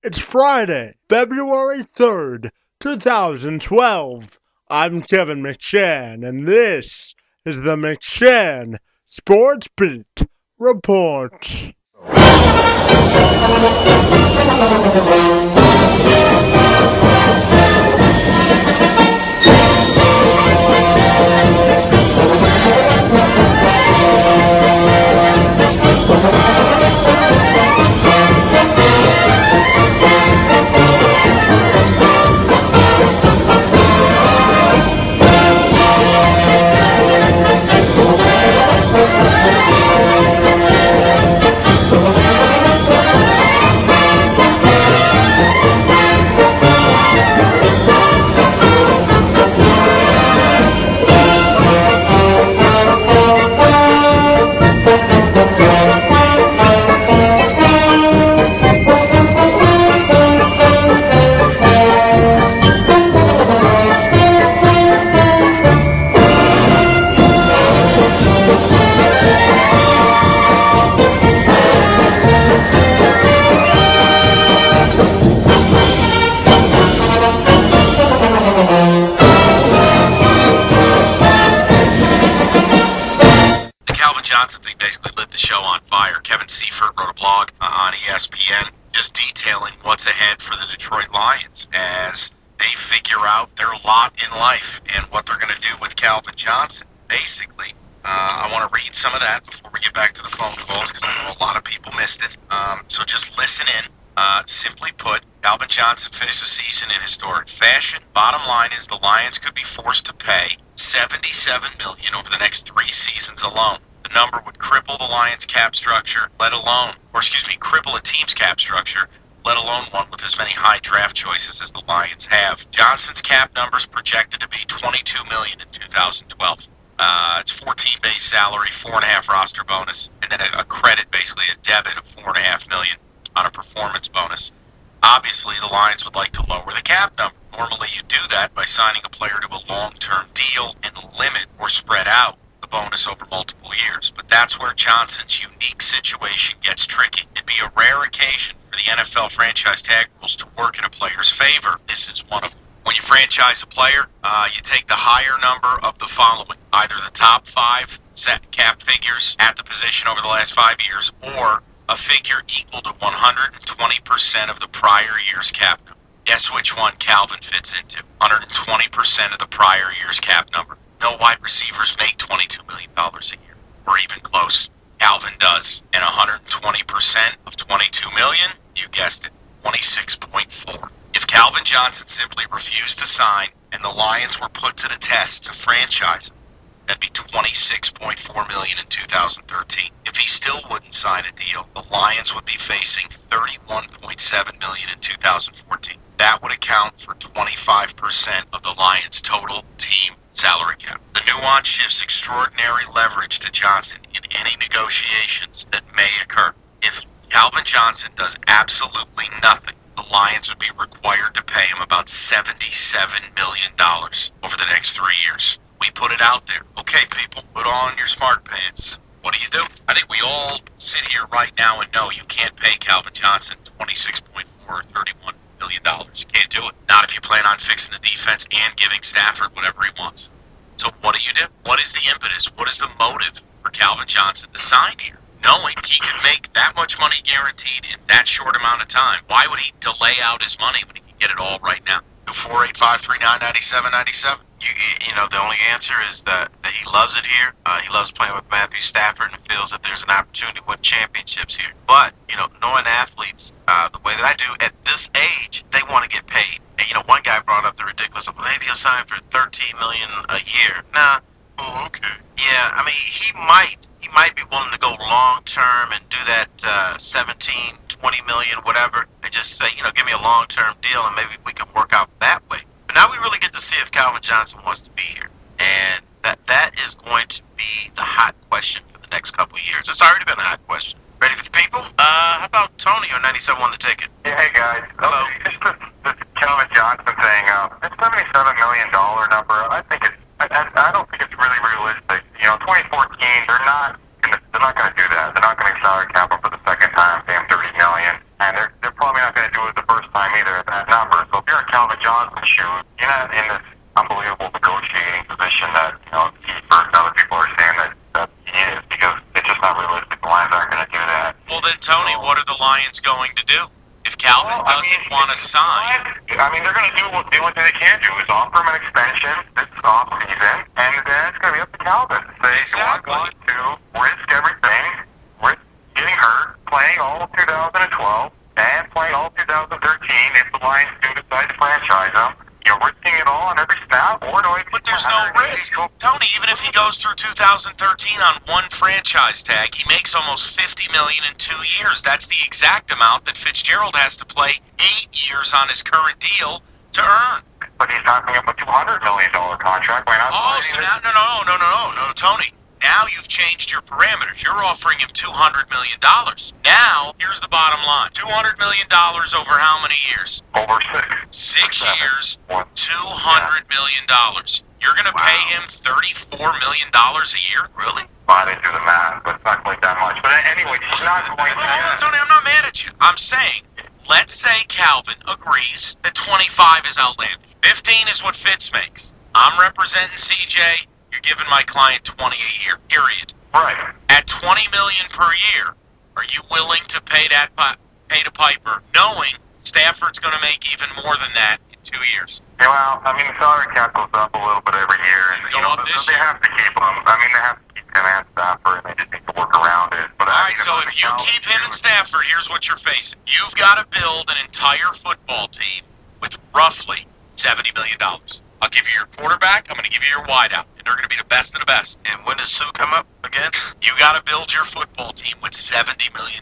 It's Friday, February 3rd, 2012. I'm Kevin McShann, and this is the McShann Sports Beat Report. Johnson thing basically lit the show on fire. Kevin Seifert wrote a blog on ESPN just detailing what's ahead for the Detroit Lions as they figure out their lot in life and what they're going to do with Calvin Johnson. Basically, I want to read some of that before we get back to the phone calls because I know a lot of people missed it. So just listen in. Simply put, Calvin Johnson finished the season in historic fashion. Bottom line is the Lions could be forced to pay $77 million over the next 3 seasons alone. The number would cripple the Lions' cap structure, cripple a team's cap structure, let alone one with as many high draft choices as the Lions have. Johnson's cap number's projected to be $22 million in 2012. It's 14 base salary, 4.5 roster bonus, and then a credit, basically a debit of $4.5 million on a performance bonus. Obviously, the Lions would like to lower the cap number. Normally, you do that by signing a player to a long-term deal and limit or spread out the bonus over multiple years. But that's where Johnson's unique situation gets tricky. It'd be a rare occasion for the NFL franchise tag rules to work in a player's favor. This is one of them. When you franchise a player, you take the higher number of the following. Either the top 5 set cap figures at the position over the last 5 years, or a figure equal to 120% of the prior year's cap number. Guess which one Calvin fits into? 120% of the prior year's cap number. No wide receivers make $22 million a year, or even close. Calvin does. And 120% of $22 million, you guessed it, 26.4. If Calvin Johnson simply refused to sign and the Lions were put to the test to franchise him, that'd be $26.4 million in 2013. If he still wouldn't sign a deal, the Lions would be facing $31.7 million in 2014. That would account for 25% of the Lions' total team salary cap. The nuance shifts extraordinary leverage to Johnson in any negotiations that may occur. If Calvin Johnson does absolutely nothing, the Lions would be required to pay him about $77 million over the next 3 years. We put it out there. Okay, people, put on your smart pants. What do? I think we all sit here right now and know you can't pay Calvin Johnson $26.4 or $31 million. You can't do it. Not if you plan on fixing the defense and giving Stafford whatever he wants. So what do? What is the impetus? What is the motive for Calvin Johnson to sign here? Knowing he could make that much money guaranteed in that short amount of time, why would he delay out his money when he can get it all right now? 485-3997-97. You know, the only answer is that he loves it here. He loves playing with Matthew Stafford and feels that there's an opportunity to win championships here. But, you know, knowing athletes the way that I do at this age, they want to get paid. And, you know, one guy brought up the ridiculous, well, maybe he'll sign for $13 million a year. Nah. Oh, okay. Yeah, I mean, he might be willing to go long term and do that 17, 20 million, whatever, and just say, you know, give me a long term deal and maybe we can work out that way. But now we really get to see if Calvin Johnson wants to be here. And that is going to be the hot question for the next couple of years. It's already been a hot question. Ready for the people? How about Tony on 97 won the ticket? Yeah, hey guys. Hello. Just this Calvin Johnson thing. This $77 million number, I don't think it's really realistic. You know, 2014, they're not going to do that. They're not going to salary cap him for the second time, pay him $30 million, and they're probably not going to do it the first Calvin Johnson's shoes, you're not in this unbelievable negotiating position that, first other people are saying that he is, because it's just not realistic. The Lions aren't going to do that. Well, then, Tony, what are the Lions going to do? If Calvin doesn't want to sign... they're going to do what they can do, is offer him an extension this offseason, and then it's going to be up to Calvin to say, Exactly. do I want to risk everything, risk getting hurt, playing all of 2012, and playing all of 2013 if the Lions do decide to franchise him? You're risking it all on every snap, or do I... But there's no risk. Tony, even if he goes through 2013 on one franchise tag, he makes almost $50 million in 2 years. That's the exact amount that Fitzgerald has to play 8 years on his current deal to earn. But he's knocking up a $200 million contract. Why not? Oh, so now, no, Tony. Now you've changed your parameters. You're offering him $200 million. Now, here's the bottom line. $200 million over how many years? Over 6 years, $200 million. You're going to pay him $34 million a year? Really? I didn't do the math, but it's not quite that much. But anyway, he's not going to... Hold on, Tony, I'm not mad at you. I'm saying, let's say Calvin agrees that 25 is outlandish. 15 is what Fitz makes. I'm representing CJ. You're giving my client 20 a year, period. Right. At $20 million per year, are you willing to pay to Piper, knowing Stafford's going to make even more than that in 2 years? Yeah, well, the salary cap goes up a little bit every year, and Go up this they year? have to keep him. They have to keep him and Stafford, and they just need to work around it. But All right, so if you keep him and Stafford, here's what you're facing. You've got to build an entire football team with roughly $70 million. I'll give you your quarterback, I'm going to give you your wideout, and they're going to be the best of the best. And when does Sue come up again? You got to build your football team with $70 million.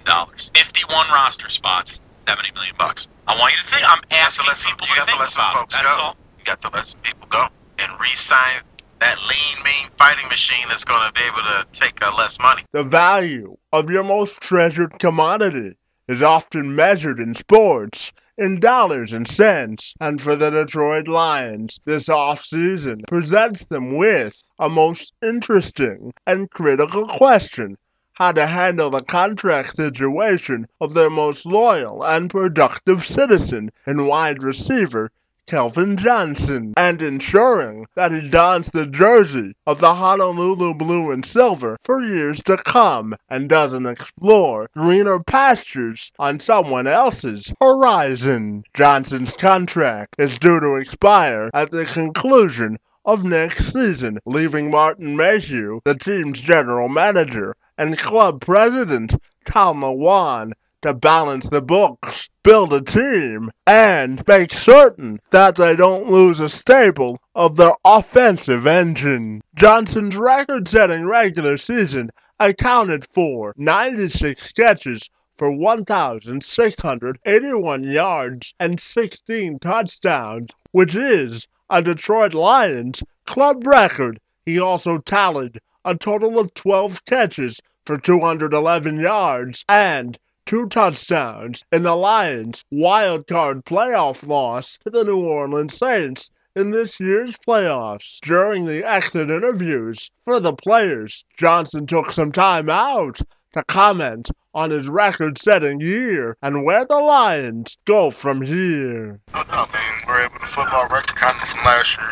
51 roster spots, $70 million. I want you to think. I'm asking people to think about it. That's all. You got to let some people go and re-sign that lean, mean fighting machine that's going to be able to take less money. The value of your most treasured commodity is often measured in sports in dollars and cents, and for the Detroit Lions, this offseason presents them with a most interesting and critical question: how to handle the contract situation of their most loyal and productive citizen and wide receiver, Calvin Johnson, and ensuring that he dons the jersey of the Honolulu Blue and Silver for years to come and doesn't explore greener pastures on someone else's horizon. Johnson's contract is due to expire at the conclusion of next season, leaving Martin Mayhew, the team's general manager, and club president Tom Lawan to balance the books, build a team, and make certain that they don't lose a staple of their offensive engine. Johnson's record-setting regular season accounted for 96 catches for 1,681 yards and 16 touchdowns, which is a Detroit Lions club record. He also tallied a total of 12 catches for 211 yards and 2 touchdowns in the Lions' Wildcard playoff loss to the New Orleans Saints in this year's playoffs. During the exit interviews for the players, Johnson took some time out to comment on his record-setting year and where the Lions go from here. We're able to flip our record kind of from last year,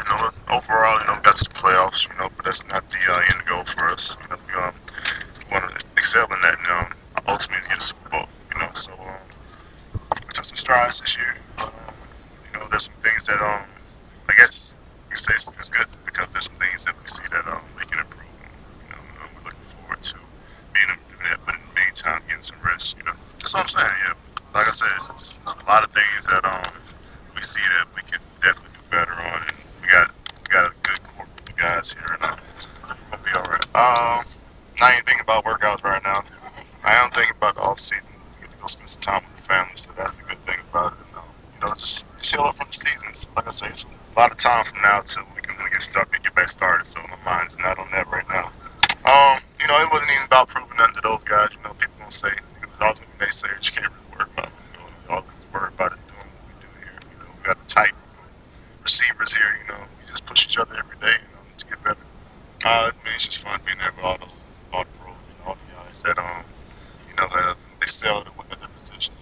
overall, got to the playoffs, but that's not the end goal for us. We want to excel in that, ultimately get a Super Bowl, so we took some strides this year. There's some things that, I guess you say it's good because there's some things that we see that we can improve on. We're looking forward to being able to do that, but in the meantime, getting some rest, That's what I'm saying, yeah. Like I said, it's a lot of things that we see that we can definitely do better on, and we got a good core group of guys here, and we're gonna be all right. Not even thinking about workouts right now. I am thinking about the off-season. We get to go spend some time with the family, so that's a good thing about it. And, just chill up from the seasons. Like I say, it's a lot of time from now till we can get back started. So my mind's not on that right now. It wasn't even about proving nothing to those guys. People gonna say, all the naysayers, you can't really worry about it. All we worry about is doing what we do here. We got a tight receivers here. We just push each other every day, to get better. It's just fun being there with all the pros, all the guys that they sell at their positions, and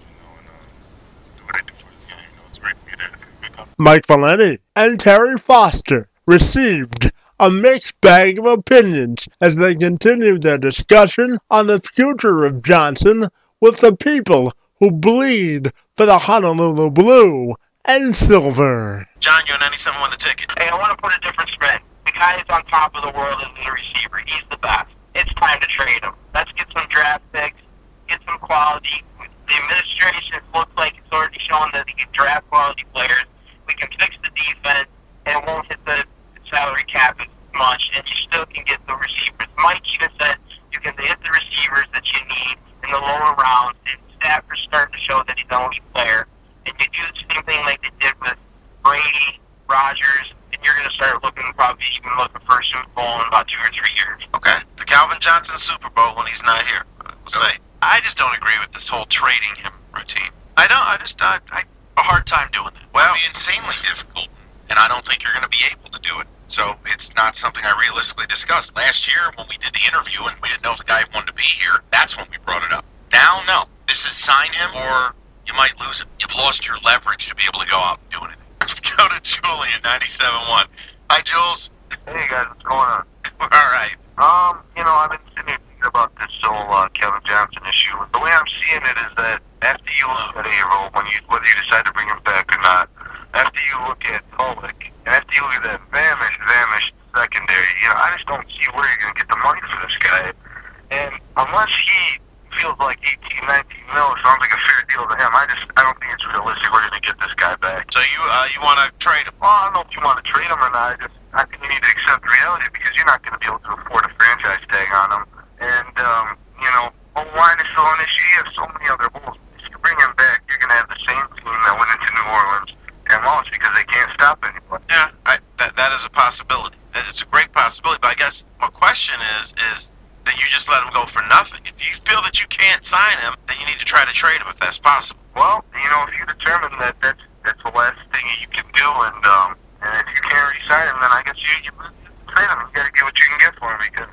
do what they do for the game. It's great to be there. Good company. Mike Valenti, and Terry Foster received a mixed bag of opinions as they continued their discussion on the future of Johnson with the people who bleed for the Honolulu Blue and Silver. John, you're on 97 won the ticket. Hey, I want to put a different spin. The guy that's on top of the world is the receiver. He's the best. It's time to trade him. Let's get some draft picks, get some quality. The administration looks like it's already showing that they can draft quality players. We can fix the defense, and it won't hit the salary cap as much, and you still can get the receivers. Mike even said you can hit the receivers that you need in the lower rounds, and Stafford's starting to show that he's an elite player. And you do the same thing like they did with Brady, Rodgers, and you're going to start probably even looking for a Super Bowl in about 2 or 3 years. Okay. The Calvin Johnson Super Bowl when he's not here. We'll say. I just don't agree with this whole trading him routine. I have a hard time doing that. Well, it'd be insanely difficult, and I don't think you're going to be able to do it. So it's not something I realistically discussed. Last year when we did the interview and we didn't know if the guy wanted to be here, that's when we brought it up. Now, no. This is sign him or you might lose him. You've lost your leverage to be able to go out and do anything. Let's go to Julian, 97.1. Hi, Jules. Hey guys, what's going on? We're all right. I've been sitting here thinking about this whole Kevin Johnson issue. The way I'm seeing it is that after you look at Avril, whether you decide to bring him back or not, after you look at Pollock, and after you look at that Vamish secondary, I just don't see where you're going to get the money for this guy. And unless he feels like 18, 19 mil sounds like a fair deal to him, I don't think it's realistic we're going to get this guy back. So you want to trade him? Well, I don't know if you want to trade him or not. I think you need to accept reality because you're not going to be able to afford a franchise tag on him. And, O-line is still an issue. You have so many other holes. If you bring him back, you're going to have the same team that went into New Orleans and lost because they can't stop anyone. Yeah, that is a possibility. It's a great possibility, but I guess my question is that you just let him go for nothing. If you feel that you can't sign him, then you need to try to trade him if that's possible. Well, if you determine that that's the last thing you can do, and if you can't re-sign him, then I guess you trade him. You got to get what you can get for him because,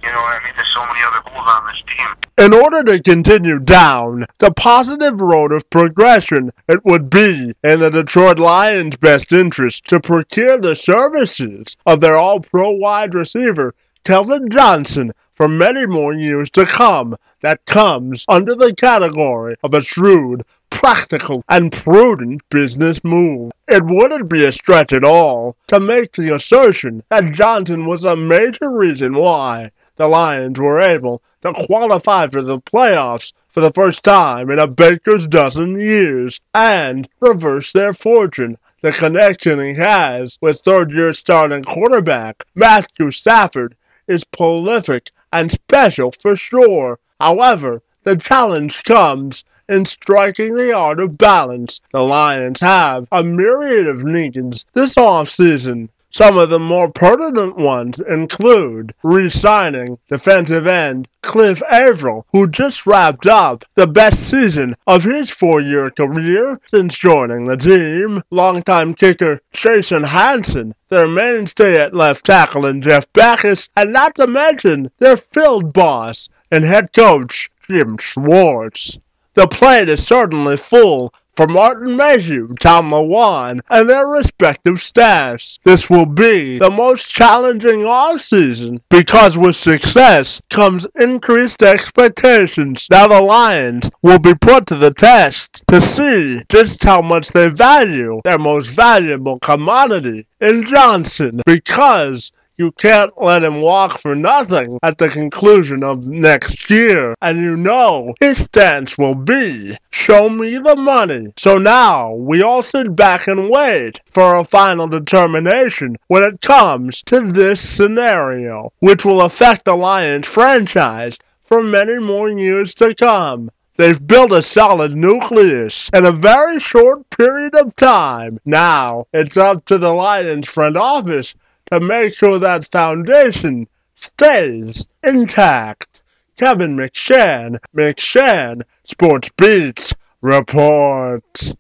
there's so many other holes on this team. In order to continue down the positive road of progression, it would be in the Detroit Lions' best interest to procure the services of their all-pro wide receiver, Calvin Johnson, for many more years to come. That comes under the category of a shrewd, practical, and prudent business move. It wouldn't be a stretch at all to make the assertion that Johnson was a major reason why the Lions were able to qualify for the playoffs for the first time in a baker's dozen years and reverse their fortune. The connection he has with third-year starting quarterback Matthew Stafford is prolific and special for sure. However, the challenge comes in striking the art of balance. The Lions have a myriad of needs this offseason. Some of the more pertinent ones include re-signing defensive end Cliff Avril, who just wrapped up the best season of his 4-year career since joining the team, longtime kicker Jason Hansen, their mainstay at left tackle in Jeff Backus, and not to mention their field boss and head coach Jim Schwartz. The plate is certainly full for Martin Mayhew, Tom Lawan, and their respective staffs. This will be the most challenging offseason because with success comes increased expectations. Now the Lions will be put to the test to see just how much they value their most valuable commodity in Johnson, because you can't let him walk for nothing at the conclusion of next year. And his stance will be, show me the money. So now, we all sit back and wait for a final determination when it comes to this scenario, which will affect the Lions franchise for many more years to come. They've built a solid nucleus in a very short period of time. Now, it's up to the Lions front office to make sure that foundation stays intact. Kevin McShann, Sports Beats, reports.